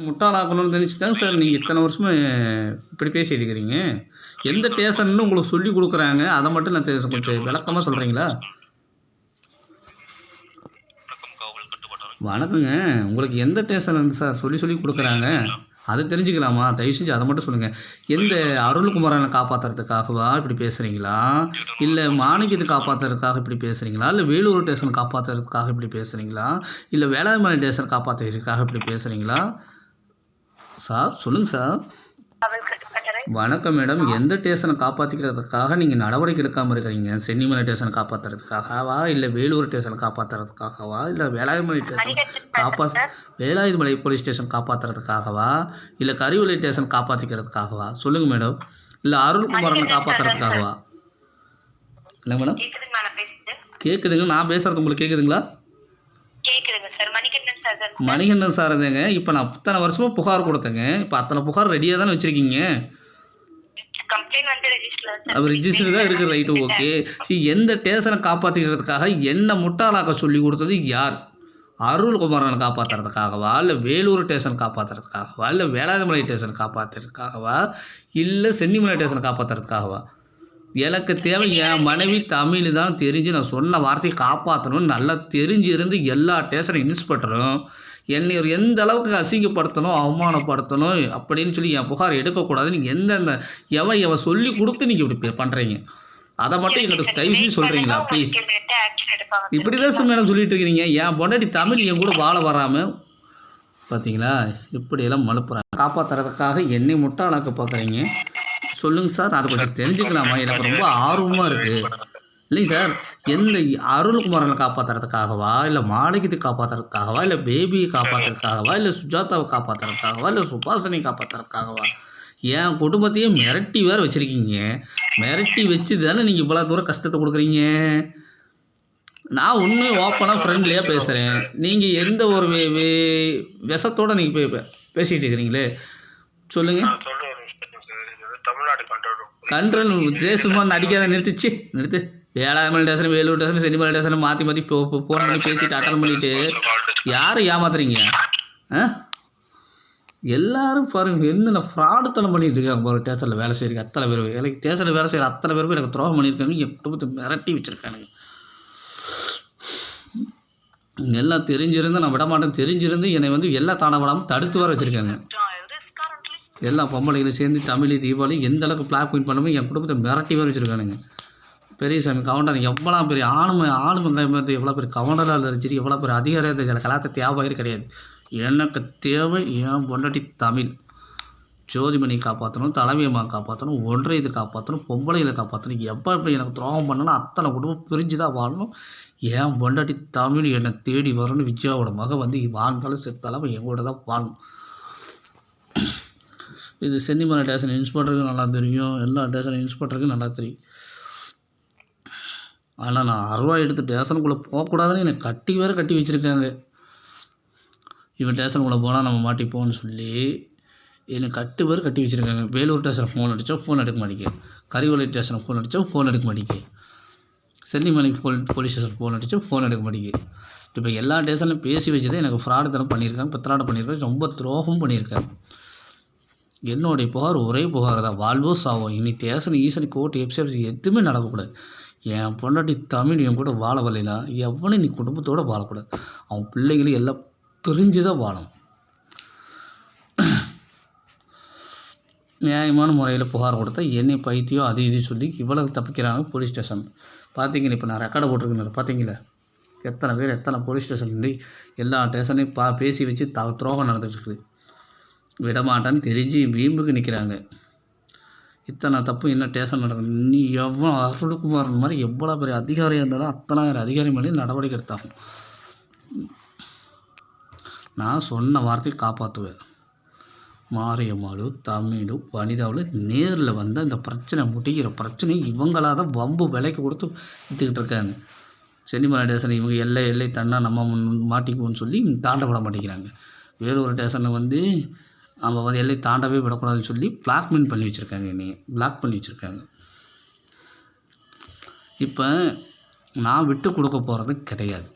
முட்டாளாக்கணும்னு நினச்சி தாங்க சார் நீங்கள் இத்தனை வருஷமா இப்படி பேசிட்டு இருக்கிறீங்க. எந்த ஸ்டேஷன்னு உங்களுக்கு சொல்லி கொடுக்குறாங்க, அதை மட்டும் நான் கொஞ்சம் விளக்கமாக சொல்கிறீங்களா? வணக்கங்க. உங்களுக்கு எந்த ஸ்டேஷன் சார் சொல்லி கொடுக்குறாங்க, அதை தெரிஞ்சுக்கலாமா? தயவு செஞ்சு அதை மட்டும் சொல்லுங்கள். எந்த அருள்குமாரனை காப்பாற்றுறதுக்காகவா இப்படி பேசுகிறீங்களா, இல்லை மாணிக்கத்தை காப்பாற்றுறதுக்காக இப்படி பேசுகிறீங்களா, இல்லை வேலூர் ஸ்டேஷன் காப்பாற்றுறதுக்காக இப்படி பேசுகிறீங்களா, இல்லை வேளாண்மை ஸ்டேஷன் காப்பாற்றுறதுக்காக இப்படி பேசுகிறீங்களா சார்? சொல்லுங்கள் சார். வணக்கம் மேடம். எந்த ஸ்டேஷனை காப்பாற்றிக்கிறதுக்காக நீங்கள் நடவடிக்கை எடுக்காமல் இருக்கிறீங்க? சென்னிமலை ஸ்டேஷனை காப்பாற்றுறதுக்காகவா, இல்லை வேலூர் ஸ்டேஷனை காப்பாற்றுறதுக்காகவா, இல்லை வேலாயுதமலை போலீஸ் ஸ்டேஷன் காப்பாற்றுறதுக்காகவா, இல்லை கரிவலை ஸ்டேஷன் காப்பாற்றிக்கிறதுக்காகவா? சொல்லுங்கள் மேடம். இல்லை அருள்குமாரனை காப்பாற்றுறதுக்காகவா? இல்லை மேடம் கேட்குதுங்க. நான் பேசுகிறது உங்களுக்கு கேட்குதுங்களா? மணிகண்டன் சார் தாங்க. இப்போ நான் அத்தனை வருஷமாக புகார் கொடுத்தேங்க. இப்போ அத்தனை புகார் ரெடியாக தானே வச்சுருக்கீங்க? அது ரிஜிஸ்டர் தான் இருக்குது. Right, okay. எந்த ஸ்டேஷனை காப்பாற்றிக்கிறதுக்காக என்ன முட்டாளாக்க சொல்லி கொடுத்தது யார்? அருள்குமாரனை காப்பாற்றுறதுக்காகவா, இல்லை வேலூர் ஸ்டேஷன் காப்பாற்றுறதுக்காகவா, இல்லை வேளாண்மலை ஸ்டேஷன் காப்பாற்றுறதுக்காகவா, இல்லை சென்னிமலை ஸ்டேஷனை காப்பாற்றுறதுக்காகவா? எனக்கு தேவை என் மனைவி தமிழ் தான் தெரிஞ்சு நான் சொன்ன வார்த்தையை காப்பாற்றணும்னு நல்லா தெரிஞ்சிருந்து எல்லா ஸ்டேஷன் இன்ஸ்பெக்டரும் என்னை எந்த அளவுக்கு அசிங்கப்படுத்தணும், அவமானப்படுத்தணும் அப்படின்னு சொல்லி என் புகார் எடுக்கக்கூடாது. நீங்கள் எந்தெந்த எவன் சொல்லி கொடுத்து நீங்கள் இப்படி பண்ணுறீங்க, அதை மட்டும் எங்களுக்கு தயவு செஞ்சு சொல்கிறீங்களா ப்ளீஸ்? இப்படி தான் மேடம் சொல்லிட்டு இருக்கிறீங்க. என் பொண்டாட்டி தமிழ் என் கூட வாழ வராமல் பார்த்தீங்களா இப்படியெல்லாம் மலுப்புறாங்க. காப்பாற்றுறதுக்காக என்னை முட்டாளாக்க பார்க்குறீங்க. சொல்லுங்கள் சார், அதை கொஞ்சம் தெரிஞ்சுக்கலாமா? எனக்கு ரொம்ப ஆர்வமாக இருக்குது. இல்லைங்க சார், எந்த அருள்குமாரனை காப்பாற்றுறதுக்காகவா, இல்லை மாளிகத்தை காப்பாற்றுறதுக்காகவா, இல்லை பேபியை காப்பாற்றுறதுக்காகவா, இல்லை சுஜாதாவை காப்பாற்றுறதுக்காகவா, இல்லை சுபாஷனை காப்பாற்றுறதுக்காகவா? என் குடும்பத்தையே மிரட்டி வேறு வச்சுருக்கீங்க. மிரட்டி வச்சு தானே நீங்கள் இவ்வளோ தூரம் கஷ்டத்தை கொடுக்குறீங்க. நான் ஒன்றும் ஓப்பனாக ஃப்ரெண்ட்லியாக பேசுகிறேன். நீங்கள் எந்த ஒரு விஷத்தோடு நீங்கள் பேசிகிட்டு இருக்கிறீங்களே, சொல்லுங்கள். கண்ட்ரோல் தேசமாக நடிக்காத நிறுத்து. வேளாண்மை station, Vellore station, Chennimalai station மாற்றி ஃபோன் பண்ணி பேசிட்டு அட்டன் பண்ணிவிட்டு யாரை ஏமாத்துறீங்க? எல்லோரும் பாருங்க என்னென்ன ஃப்ராடுத்தனம் பண்ணிட்டு இருக்காங்க. பாருங்க, ஸ்டேஷனில் வேலை செய்கிறீங்க அத்தனை பேர், எனக்கு ஸ்டேஷனில் வேலை செய்கிற அத்தனை பேருக்கும் எனக்கு துரோகம் பண்ணியிருக்காங்க. என் குடும்பத்தை மிரட்டி வச்சுருக்கானுங்க. எல்லாம் தெரிஞ்சிருந்து நான் விடமாட்டேன், தெரிஞ்சிருந்து என்னை எல்லாம் தாண்ட விடாமல் தடுத்து வர வச்சுருக்காங்க. எல்லா பொம்பளைகளும் சேர்ந்து தமிழ் தீபாவளி எந்த அளவுக்கு பிளாக் பாயிண்ட் பண்ணாமல் என் குடும்பத்தை மிரட்டி வர வச்சுருக்கானுங்க. பெரியசாமி கவுண்டர் எவ்வளோ பெரிய ஆணுமங்காயத்து எவ்வளோ பெரிய கவுண்டராக இருந்துச்சு, எவ்வளோ பெரிய அதிகாரத்தை கலாத்த தேவையே கிடையாது. எனக்கு தேவை என் பொண்டாட்டி தமிழ். ஜோதிமணி காப்பாற்றணும், தலைமையம்மா காப்பாற்றணும், ஒன்றையது காப்பாற்றணும், பொம்பளைகளை காப்பாற்றணும். எப்போ எனக்கு துரோகம் பண்ணணும் அத்தனை குடும்பம் பிரிஞ்சு தான் வாழணும். என் பொண்டாட்டி தமிழ் என்னை தேடி வரணும். விஜயாவோட மக வாழ்ந்தாலும் செத்தாலும் என் கூட தான் வாழணும். இது சென்னிமலை ஸ்டேஷன் இன்ஸ்பெக்டருக்கு நல்லா தெரியும், எல்லா ஸ்டேஷன் இன்ஸ்பெக்டருக்கும் நல்லா தெரியும். ஆனால் நான் 60 எடுத்து ஸ்டேஷனுக்குள்ளே போகக்கூடாதுன்னு என்னை கட்டி வச்சுருக்காங்க. இவன் ஸ்டேஷனுக்குள்ளே போனால் நம்ம மாட்டிப்போன்னு சொல்லி என்னை கட்டி வச்சுருக்காங்க. வேலூர் ஸ்டேஷன் ஃபோன் அடித்தா ஃபோன் எடுக்க மாட்டேங்க, கரிவலை ஸ்டேஷனுக்கு ஃபோன் அடித்தா ஃபோன் எடுக்க மாட்டேங்க, சென்னிமலை போலீஸ் ஸ்டேஷன் ஃபோன் அடித்தா ஃபோன் எடுக்க மாட்டேங்க. இப்போ எல்லா ஸ்டேஷன்லையும் பேசி வச்சு தான் எனக்கு ஃப்ராடுத்தனம் பண்ணியிருக்காங்க, பித்தலாட்டம் பண்ணியிருக்காங்க, ரொம்ப துரோகம் பண்ணியிருக்காங்க. என்னுடைய புகார் ஒரே புகார் தான், வாழ்வோ சாவோ. இனி ஸ்டேஷன் ஈசன் கோர்ட்டு எஃப்சிஎஃப்சி எதுவுமே நடக்கக்கூடாது. என் பொண்டாட்டி தமிழ் என் கூட வாழ வரலைனா எவனும் நீ குடும்பத்தோடு வாழக்கூடாது. அவன் பிள்ளைகளும் எல்லாம் பிரிஞ்சு தான் வாழணும். நியாயமான முறையில் புகார் கொடுத்தா என்னை பைத்தியம் அது இது சொல்லி இவ்வளவு தப்பிக்கிறாங்க போலீஸ் ஸ்டேஷன். பார்த்தீங்கன்னா இப்போ நான் ரெக்கார்டை போட்டிருக்கேன் பார்த்தீங்களா, எத்தனை பேர் எத்தனை போலீஸ் ஸ்டேஷன் எல்லா ஸ்டேஷனையும் பேசி வச்சு துரோகம் நடந்துகிட்டு இருக்குது. விடமாட்டான்னு தெரிஞ்சு வீம்புக்கு நிற்கிறாங்க. இத்தனை தப்பு என்ன ஸ்டேஷன் நடக்குது. நீ எவ்வளோ அருள்குமார் மாதிரி எவ்வளோ பெரிய அதிகாரியாக இருந்தாலும் அத்தனை அதிகாரி மேலே நடவடிக்கை எடுத்தாகும். நான் சொன்ன வார்த்தையை காப்பாற்றுவேன். மாரியம்மாளும் தமிழும் வனிதாவில் நேரில் வந்து அந்த பிரச்சனை முடிகிற பிரச்சனை இவங்களாக தான் வம்பு விலைக்கு கொடுத்து விற்றுக்கிட்டு இருக்காங்க. சென்னிமலை ஸ்டேஷன் இவங்க எல்லை தன்னா நம்ம மாட்டிக்குவோன்னு சொல்லி தாண்ட விட மாட்டேங்கிறாங்க. வேலூர் ஸ்டேஷனில் அவங்க எல்லை தாண்டவே விடக்கூடாதுன்னு சொல்லி பிளாக்மெயில் பண்ணி வச்சுருக்காங்க, என்னையை பிளாக் பண்ணி வச்சுருக்காங்க. இப்போ நான் விட்டு கொடுக்க போகிறது கிடையாது.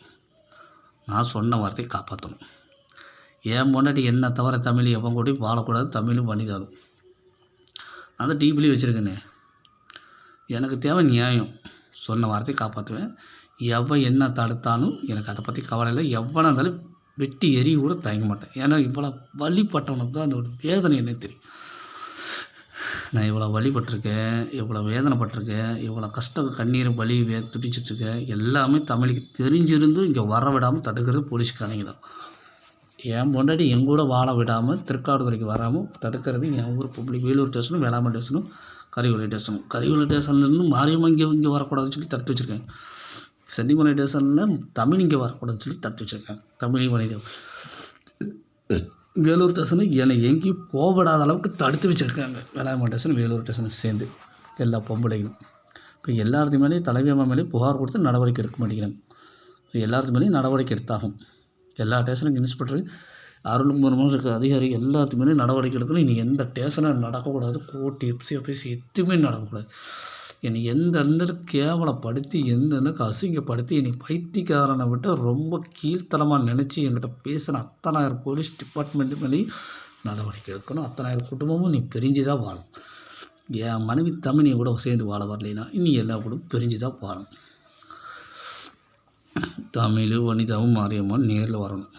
நான் சொன்ன வார்த்தையை காப்பாற்றணும். என் பொண்டாட்டி என்ன தவிர தமிழ் எவன் கூடயும் வாழக்கூடாது, தமிழும் வனிதாலும். நான் தான் டீப்லேயே வச்சுருக்கேனே. எனக்கு தேவை நியாயம். சொன்ன வார்த்தையை காப்பாற்றுவேன். எவன் என்ன தடுத்தாலும் எனக்கு அதை பற்றி கவலை இல்லை. எவனாக இருந்தாலும் வெட்டி எரிய கூட தயங்க மாட்டேன். ஏன்னா இவ்வளோ வழிபட்டவனுக்கு தான் அதோட வேதனை என்ன தெரியும். நான் இவ்வளோ வழிபட்டிருக்கேன், இவ்வளோ வேதனைப்பட்டிருக்கேன், இவ்வளோ கஷ்டம் கண்ணீர் வலி துடிச்சிட்ருக்கேன். எல்லாமே தமிழுக்கு தெரிஞ்சிருந்தும் இங்கே வர விடாமல் தடுக்கிறது போலீஸ்காரங்க தான். என் பொண்டாட்டி என் கூட வாழ விடாமல் திருக்காடுதுறைக்கு வராமல் தடுக்கிறது என் ஊர் பப்ளிக். வேலூர் ஸ்டேஷனும் வேளாண்மை ஸ்டேஷனும் கரிவலை ஸ்டேஷனும். கரிவலை ஸ்டேஷன்லேருந்து மாரியம்மா இங்கே வரக்கூடாதுன்னு சொல்லி தடுத்து வச்சுருக்கேன். சென்னிமலை ஸ்டேஷனில் தமிழ் இங்கே வரக்கூடாதுன்னு சொல்லி தடுத்து வச்சுருக்கேன். தமிழ் வணிகம். வேலூர் ஸ்டேஷனு என்னை எங்கேயும் போகவிடாத அளவுக்கு தடுத்து வச்சுருக்காங்க. வேளாண்மை ஸ்டேஷன் வேலூர் ஸ்டேஷனை சேர்ந்து எல்லா பொம்பளைகளும். இப்போ எல்லாத்துக்கு மேலேயும் தலைவியம்மா மேலேயும் புகார் கொடுத்து நடவடிக்கை எடுக்க மாட்டேங்கிறாங்க. இப்போ எல்லாத்துக்கு மேலேயும் நடவடிக்கை எடுத்தாகும். எல்லா ஸ்டேஷனுக்கும் இன்ஸ்பெக்டர் அருள்குமார் இருக்க அதிகாரி எல்லாத்துக்கு மேலேயும் நடவடிக்கை எடுக்கணும். இனி எந்த ஸ்டேஷனும் நடக்கக்கூடாது. கோர்ட்டு எஃப்சி ஆஃபீஸ் எதுவுமே நடக்கக்கூடாது. என்னை எந்த கேவலப்படுத்தி எந்த அசிங்கப்படுத்தி என்னை பைத்தியக்காரனை விட்டு ரொம்ப கீழ்த்தரமாக நினச்சி என்கிட்ட பேசின அத்தனாயிரம் போலீஸ் டிபார்ட்மெண்ட்டு மேலே நடவடிக்கை எடுக்கணும். அத்தனாயிரம் குடும்பமும் நீ பிரிஞ்சு தான் வாழும். என் மனைவி தமிழை கூட சேர்ந்து வாழ வரலைன்னா இனி எல்லா குடும்பம் பிரிஞ்சு தான் வாழும். தமிழ் வனிதாவும் மாரியம்மாவும் நேரில் வரணும்.